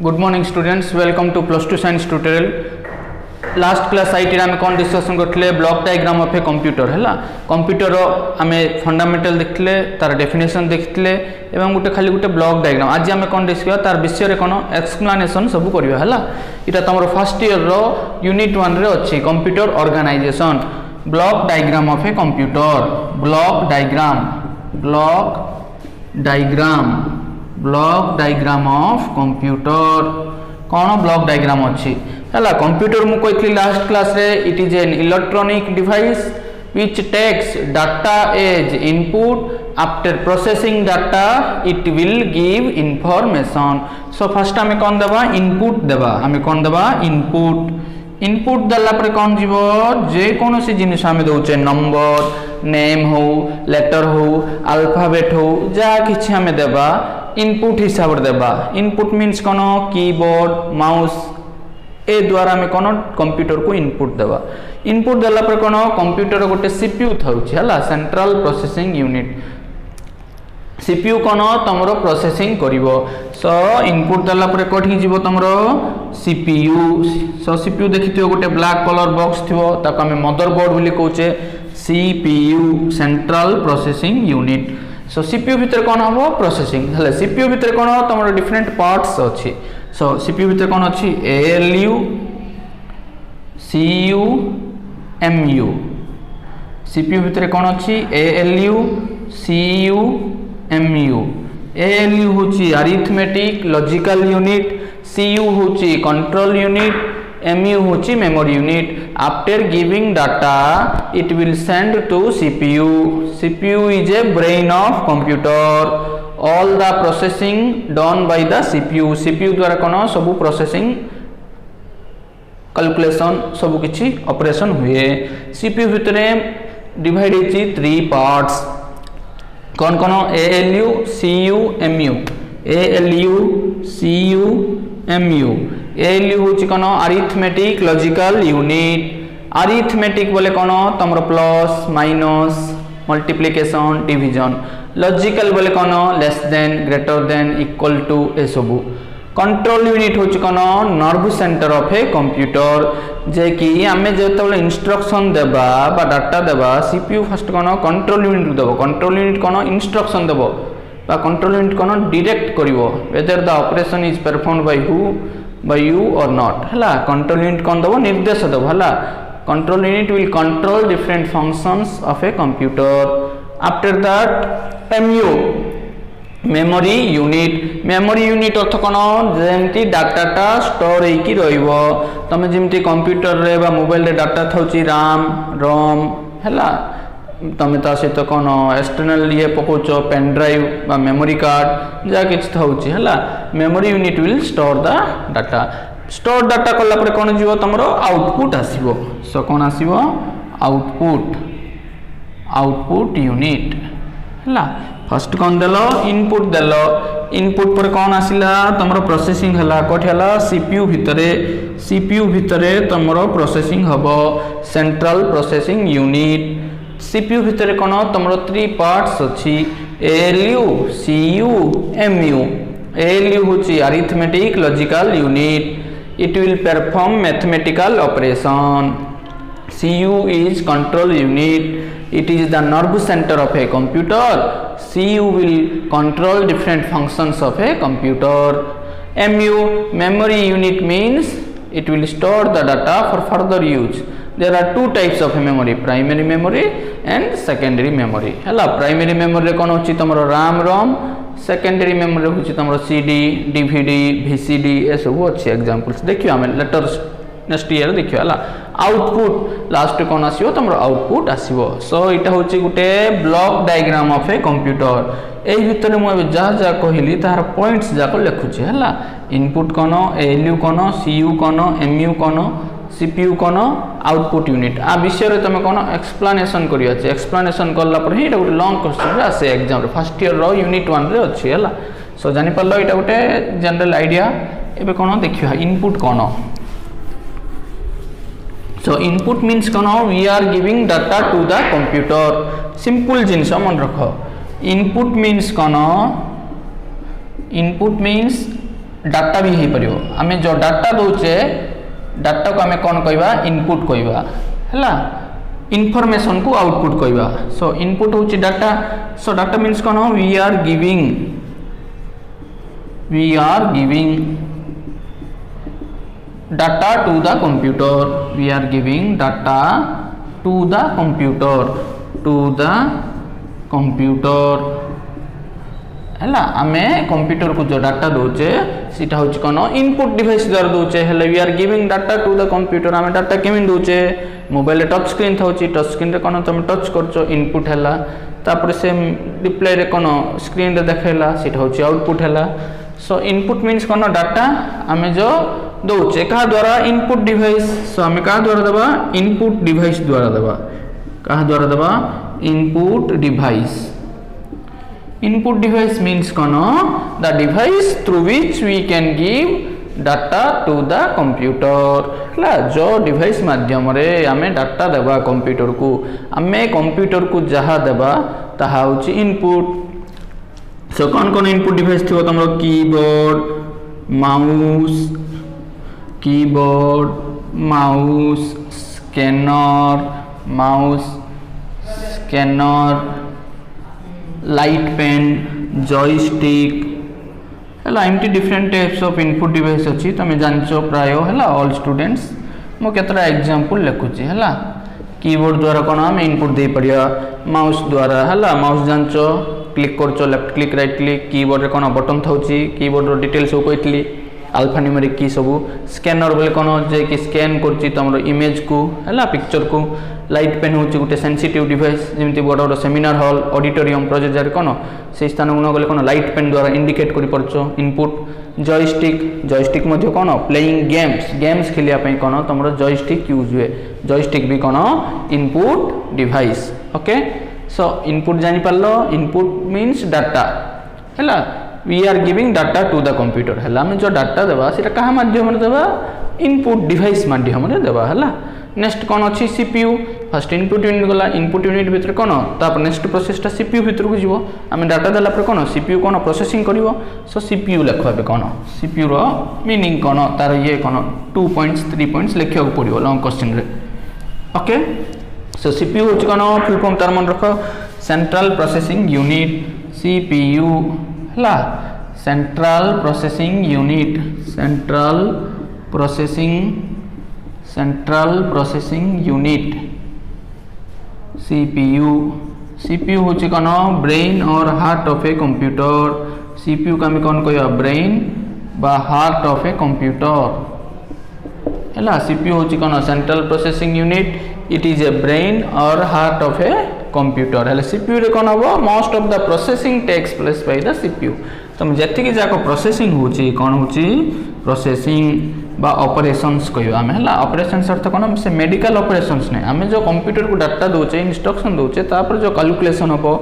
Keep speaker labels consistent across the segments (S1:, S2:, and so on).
S1: Good morning students, welcome two plus two science tutorial. Last class IT आम कौन discussion करते block diagram of a computer है। Computer आम fundamental देखते तार डेफिनेशन देखते एवं गोटे खाली गोटे ब्लॉक डायग्राम आज आम कौन डिस्कस तार विषय कौन एक्सप्लानेशन सब करवा है। यहाँ तुम फर्स्ट ईयर यूनिट 1 रे अच्छी computer organisation block diagram of a computer block diagram of computer कौन ब्लॉक डायग्राम अच्छी है। कंप्यूटर मु कहती लास्ट क्लास रे it is an electronic device which takes data as input after processing data it will give information। so first हमें कौन देबा input देबा हमें कौन देबा इनपुट दला पर कौन जीवो जे कौन सी जिनिस हमें दउचे नंबर नेम हो लेटर हो अल्फाबेट हो जा किछि हमें देबा इनपुट हिसाब रे देबा। इनपुट मीन्स कौन कीबोर्ड माउस ए द्वारा हमें कौन कंप्यूटर को इनपुट देबा। इनपुट देला पर कौन कंप्यूटर गोटे सीपीयू थाउची है सेंट्रल प्रोसेसिंग यूनिट। सीपीयू कौन तुमरो प्रोसेसिंग करिवो। सो इनपुट देला पर कोठी जीवो तुमरो सीपीयू। सो सीपीयू देखिथियो गोटे ब्लैक कलर बॉक्स थिवो ताको हमें मदरबोर्ड बोली कहूचे सीपीयू सेंट्रल प्रोसेसिंग यूनिट। सो सीपीयू भीतर कौन हबो प्रोसेसिंग हले। सीपीयू भीतर कौन तुमरो डिफरेंट पार्ट्स अछि। सो सीपीयू भीतर कौन अछि एएलयू सीयू एमयू। सीपीयू भीतर कौन अछि एएलयू सीयू एमयू। एएलयू होची अरिथमेटिक लॉजिकल यूनिट सीयू होची कंट्रोल यूनिट एमयू होची memory unit. After giving data it will send to CPU. CPU is a brain of computer. All the processing done by the CPU. CPU द्वारा कौन सब processing calculation सब किछि operation हुए। CPU भितर divide होची 3 parts कौन कौन ALU CU MU. ALU CU MU. ALU होची कौन अरिथमेटिक लॉजिकल यूनिट। अरिथमेटिक बोले कौन तुम plus minus multiplication division. Logical बोले कौन less than greater than equal to ए सबू। कंट्रोल यूनिट होची कौन nerve centre of a computer जे कि आमे जेतबले इंस्ट्रक्शन देबा बा डाटा देबा सीपीयू फर्स्ट कौन कंट्रोल यूनिट देबो। कंट्रोल यूनिट कौन इंस्ट्रक्शन देबो बा कंट्रोल यूनिट कौन direct करिवो weather the operation is performed by you और नॉट हला। कंट्रोल यूनिट कौन देबो निर्देश देबो हला। Control unit will control different functions of a computer. After that MU memory unit. Memory unit अर्थ कौन जेमती डाटाटा स्टोर होइकी रहिबो। तमे जेमती कंप्यूटर रे बा मोबाइल रे डाटा थाउची राम रोम हैला तमे ता सहित कौन एक्सटर्नल ये पकोचो पेन ड्राइव बा मेमोरी कार्ड जा किछ थाउची हैला। Memory unit will store the data. Store data कला पर कौन जीवो तमरो आउटपुट आसीबो। सो कौन आसीबो आउटपुट यूनिट हैला। फर्स्ट कौन देलो इनपुट देलो। इनपुट पर कौन आसिला तुमरो प्रोसेसिंग हला कोठी हला सीपीयू भितरे। सीपीयू भितरे तुमरो प्रोसेसिंग हबो सेंट्रल प्रोसेसिंग यूनिट। सीपीयू भितरे कौन तुमरो 3 पार्ट्स अछि एएलयू सीयू एमयू। एएलयू होची arithmetic logical unit it will perform mathematical operation. CU is control unit it is the nerve centre of a computer. CU will control different functions of a computer. MU memory unit means it will store the data for further use. There are 2 types of memory primary memory and secondary memory हला। primary memory रे कोन होची तमरो RAM ROM। secondary memory होची तमरो CD DVD VCD ए सब अच्छी examples देखियो हमें letter next year देखियो हला। आउटपुट लास्ट कौन आसीबो तमरो आउटपुट आसीबो। सो इटा होची गुटे block diagram of a computer. एही भितरे मु अब जा कहली तार पॉइंट्स जाको लिखुची हला। इनपुट कोन एएलयू कोन सीयू कोन एमयू कोन सीपीयू कोन आउटपुट यूनिट। आ विषय रे तमे कोन एक्सप्लेनेशन करिया छै। एक्सप्लेनेशन करला पर ही एटा गुटे लॉन्ग क्वेश्चन रे आसे एग्जाम रे फर्स्ट ईयर रो यूनिट 1 रे अछि हला। सो जानि परलो एटा गुटे जनरल आईडिया। एबे कोन देखियो इनपुट कोन। So input means कौन we are giving data to the computer। simple जिनिस मन रख। input means कौन input means डाटा भी हो पारियो आमे जो डाटा दौचे डाटा को आमे कौन कहवा इनपुट कहवा हैला इनफॉरमेशन को आउटपुट कहवा सो इनपुट होची डाटा सो डाटा मीन्स कौन we are giving data to the computer we are giving data to the computer हैला आमे कंप्यूटर को जो डाटा दोचे सीटा होची कोन इनपुट डिवाइस द्वारा दोचे हैला we are giving data to the computer आमे डाटा केमिन दोचे मोबाइल टच स्क्रीन थाउची टच स्क्रीन रे कोन तुम टच करछो इनपुट हैला तापर से डिस्प्ले रे कोन स्क्रीन रे देखेला सीटा होची आउटपुट हैला सो इनपुट मीन्स कोन डाटा आमे जो दोचे का द्वारा इनपुट डिवाइस सो आमे का द्वारा देबा इनपुट डिवाइस द्वारा देबा का द्वारा देबा इनपुट डिवाइस मीन्स कोन the device through which we can give data to the computer हला जो डिवाइस माध्यम रे आमे डाटा देबा कंप्यूटर को आमे कंप्यूटर को जहा देबा ताहा होची इनपुट सो कौन इनपुट डिवाइस थी तुम keyboard mouse scanner light pen joystick है एमती different types of input device अच्छी तुम जानचो प्राय है ऑल स्टूडेंट्स मो केतरा एग्जांपल लिखुची है कीबोर्ड द्वारा कौन आम इनपुट दे पड़िया माउस द्वारा है माउस जानचो क्लिक करचो left click right click keyboard रे कोन बटन थाउची कीबोर्ड रो डिटेल्स सब कहतली अल्फा न्यूमेरिक की सब स्कैनर बोले कोन जे कि स्कैन करची तमरो इमेज को हला पिक्चर को लाइट पेन होची गुटे सेंसिटिव डिवाइस जेमति बड़ बड़ सेमिनार हॉल ऑडिटोरियम प्रोजेक्ट जार कोन से स्थान गुण गले कोन लाइट पेन द्वारा इंडिकेट करि परचो इनपुट जॉयस्टिक मध्ये कोन प्लेइंग गेम्स खेलिया पई कोन तमरो जॉयस्टिक यूज हुए जॉयस्टिक भी कोन input device okay so input जानि पारलो इनपुट मीन्स डाटा हैला we are giving data to the computer हैला हम जो डाटा देबा सेटा कहा माध्यम रे देबा इनपुट डिवाइस माध्यम रे देबा हैला नेक्स्ट कोन अछि सीपीयू फर्स्ट इनपुट यूनिट गला इनपुट यूनिट भीतर कोन तापर नेक्स्ट प्रोसेस टा सीपीयू भीतर को जीवो हम डाटा देला पर कोन सीपीयू कोन प्रोसेसिंग करिवो सो सीपीयू लिखबे कोन सीपीयू रो मीनिंग कोन तार ये कोन 2 पॉइंट्स 3 पॉइंट्स लिखियो पड़िवो लॉन्ग क्वेश्चन रे ओके सो सीपीयू होची कोन फुल फॉर्म तार मन रखो सेंट्रल प्रोसेसिंग यूनिट सीपीयू हला सेंट्रल प्रोसेसिंग यूनिट सीपीयू होची कोन ब्रेन और heart of a computer CPU का हम कोन कहया ब्रेन बा हार्ट ऑफ ए कंप्यूटर हला सीपीयू होची कोन central processing unit it is a brain और हार्ट ऑफ ए कंप्यूटर हले सीपीयू रे कोन हबो most of the processing takes place by the CPU तुम जति कि जाको प्रोसेसिंग होची कोन होची प्रोसेसिंग बा ऑपरेशंस कहयो हम हला ऑपरेशंस अर्थ कोन से मेडिकल ऑपरेशंस नै हमें जो कंप्यूटर को डाटा दोचे इंस्ट्रक्शन दोचे तापर जो कैलकुलेशन हबो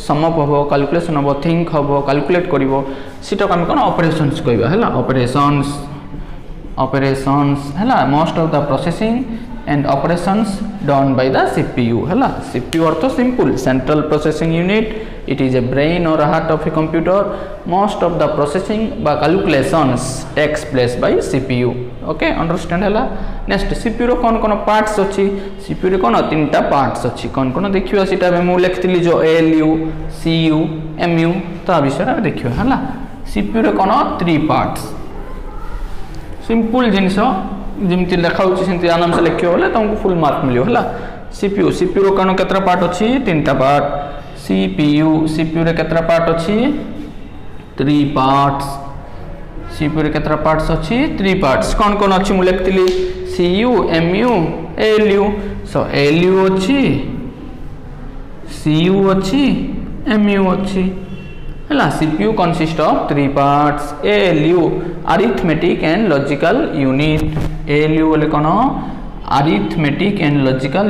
S1: समअप हबो कैलकुलेशन हबो थिंक हबो कैलकुलेट करिवो सिटा को हम कोन ऑपरेशंस कहबा हला ऑपरेशंस हला most of the processing and operations done by the CPU hela CPU earth simple central processing unit it is a brain or a heart of a computer most of the processing by calculations takes place by CPU okay understand hela next CPU row cone parts अछि CPU रे कोन तीनटा parts अछि कोन देखियो सिटा मु लिखतिली जो ALU CU MU ता विषय देखियो हला CPU रे कोन 3 पार्ट्स सिंपल जिंस जमती लिखा होची आराम से लिखियो बोले तुमको फुल मार्क मिलियो हला सीपीयू रो कोन केतरा पार्ट अछि तीनटा पार्ट सीपीयू रे केतरा पार्ट अछि 3 पार्ट्स सीपीयू रे केतरा पार्ट्स अछि 3 पार्ट्स कोन अछि मु लिखतिली CU MU ALU सो ALU अछि CU अछि MU अछि हला CPU consist of 3 parts ALU arithmetic and logical unit ALU बोले कोन arithmetic and logical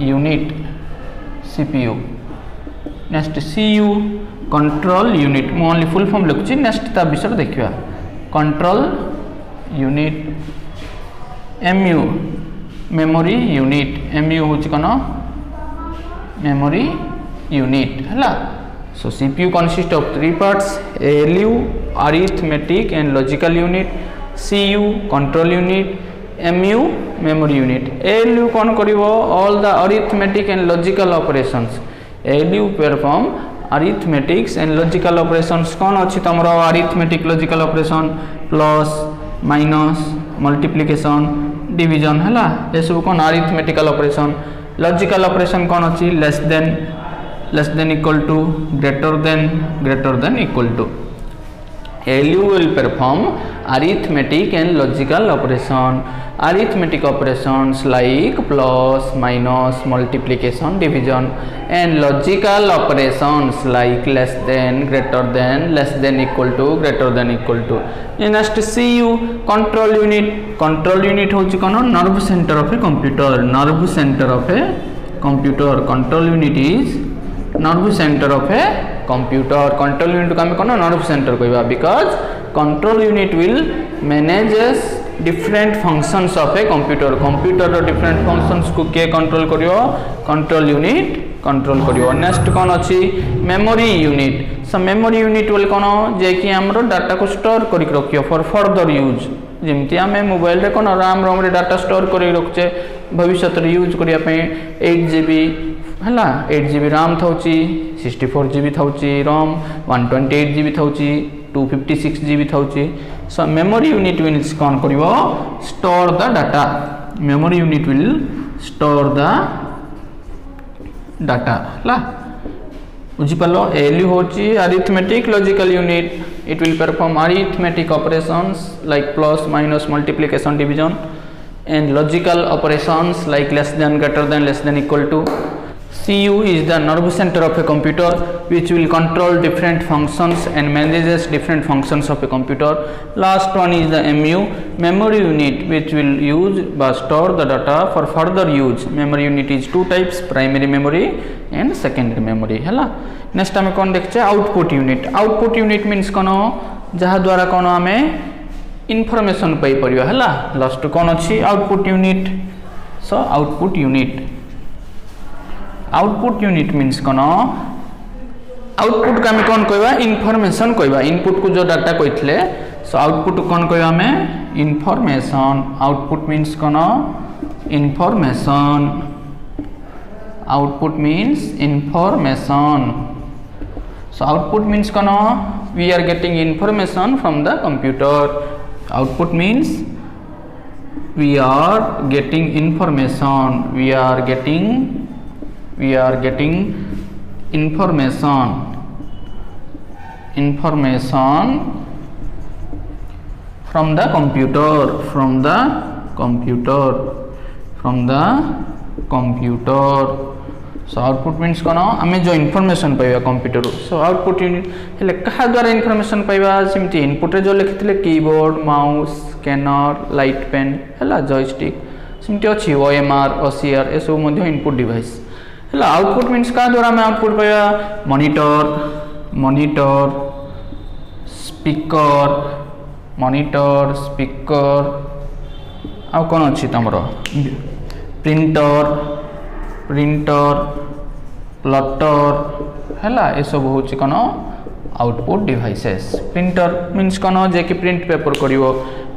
S1: unit CPU next CU control unit मु ओनली फुल फॉर्म लिखुची नेक्स्ट ता विषय देखिबा control unit MU memory unit MU होची कोन memory unit hela. So CPU consists of three parts: ALU arithmetic and logical unit, CU control unit, MU memory unit. ALU kon karibo all the arithmetic and logical operations. ALU perform arithmetics and logical operations. kon achi tamro arithmetic logical operation plus minus multiplication division hela, e सब kon arithmetical operation. Logical operation kon achi less than equal to, greater than equal to. ALU will perform arithmetic and logical arithmetic operations like plus, minus, multiplication, division, and logical operations like less than, greater than, less than equal to, greater than equal to. Next CU control unit. Control unit होची कोन nerve center of a computer. Control unit is nerve center of a computer. Control unit को हम कोन nerve center कहबा, because control unit will manages different functions of a computer. Computer row different functions को के control करियो, control unit control करियो. Next कोन अछि memory unit. So memory unit बोल कोन जे कि हमरो डाटा को स्टोर करि रखियो for further use. जेमति हमें मोबाइल रे कोन RAM ROM रे डाटा स्टोर करि रखचे भविष्य रे यूज करिया पे 8GB हला, 8GB RAM थाउची, 64GB थाउची ROM, 128GB थाउची, 256GB थाउची. So memory unit will cone करिवो store the data. Memory unit will store the data हला. बुझी पालो. ALU होची arithmetic logical unit. It will perform arithmetic operations like plus, minus, multiplication, division, and logical operations like less than, greater than, less than, equal to. CU is the nerve center of a computer which will control different functions and manages different functions of a computer. Last one is the MU memory unit which will use but store the data for further use. Memory unit is two types: primary memory and secondary memory hela. Next हमें कौन देखते हैं output unit. Output unit means कौन जहाँ द्वारा कौन हमें information पाई परियो हला. लास्ट कौन अच्छी output unit. So output unit means कौन आउटपुट का हमें कौन कहवा इनफॉरमेशन कहवा. इनपुट को जो डाटा कहते सो आउटपुट कौन कहवा हमें इनफॉरमेशन. आउटपुट मीन्स कौन information. Output means information. So output means kono we are getting information from the computer. Output means we are getting information. We are getting information from the computer. So output means कोन हमें जो information पाइबा computer. So output unit हेले कहा द्वारा information पाइबा. सिमती input रे जो लिखितले keyboard, mouse, scanner, light pen हला, जॉयस्टिक सिमती अछि OMR, OCR ए सब मध्ये इनपुट डिवाइस हला. आउटपुट मीन्स का द्वारा हमें आउटपुट पाइबा मॉनिटर, स्पीकर आ कोन अछि तमरो प्रिंटर, प्लॉटर हला. ए सब होची कोन आउटपुट डिवाइसेस. प्रिंटर मीन्स कोन जे कि प्रिंट पेपर करिवो.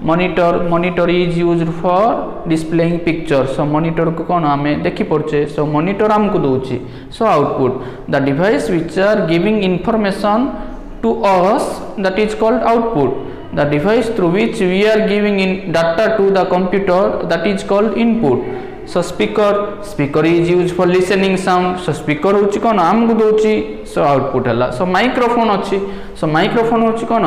S1: Monitor is used for displaying picture. So monitor को कोन हमें देखि पड़चे. सो मॉनिटर हमको दोची. So output the device which are giving information to us that is called output. The device through which we are giving in data to the computer that is called input. So speaker is used for listening sound. So speaker होची कोन हमको दोची. So output हला. So microphone अछि. So microphone होची कोन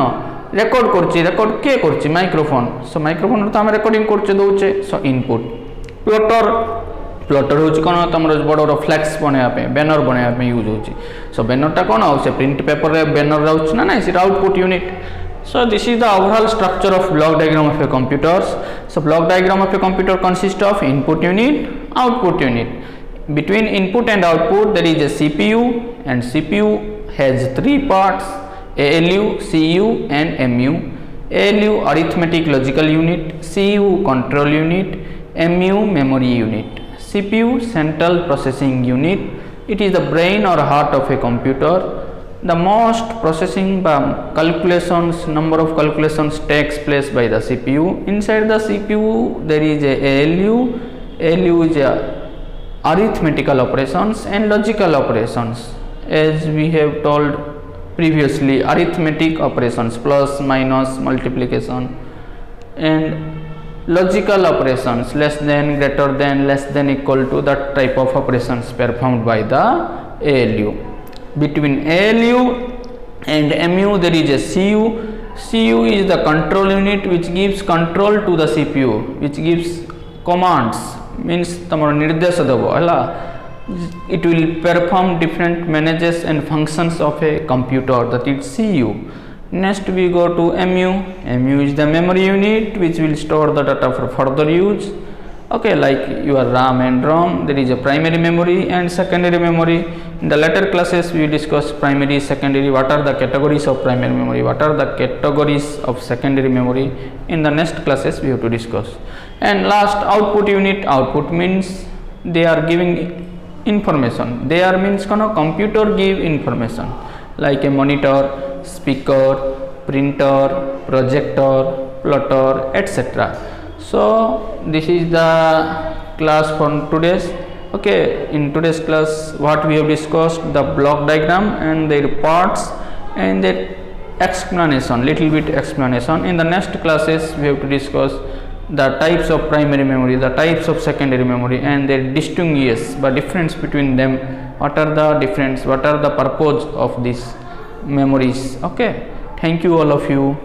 S1: record करची. Record के करची microphone. So microphone तो हम रेकॉर्डिंग करचे दोचे. So input. प्लॉटर होची कोन तमरो बड़ फ्लेक्स बनेया पे, बैनर बनेया पे यूज होची. So बैनर टा कोन हो से प्रिंट पेपर रे बैनर रहउछ ना ना. It output unit. So this is the overall structure of block diagram of a computer. So block diagram of a computer consists of input unit, output unit. Between input and output there is a CPU, and CPU has three parts: ALU, CU and MU. ALU arithmetic logical unit, CU control unit, MU memory unit. CPU central processing unit, it is the brain or heart of a computer. The most processing calculations, number of calculations takes place by the CPU. Inside the CPU there is a ALU. ALU is a arithmetical operations and logical operations. As we have told previously, arithmetic operations, plus, minus, multiplication, and logical operations, less than, greater than, less than, equal to, that type of operations performed by the ALU. Between ALU and MU there is a CU. CU is the control unit which gives control to the CPU, which gives commands, means तमर निर्देश देबो हला. It will perform different manages and functions of a computer, that is CU. Next we go to MU. MU is the memory unit which will store the data for further use. Okay, like your RAM and ROM, there is a primary memory and secondary memory. In the later classes we discuss primary, secondary, what are the categories of primary memory, what are the categories of secondary memory. In the next classes we have to discuss. And last, output unit. Output means they are giving information. They are means computer give information, like a monitor, speaker, printer, projector, plotter, etc. So this is the class for today's. Okay, in today's class what we have discussed, the block diagram and their parts and their explanation, little bit explanation. In the next classes we have to discuss the types of primary memory, the types of secondary memory, and their distinguish the difference between them. What are the difference, what are the purpose of these memories. Okay, thank you all of you.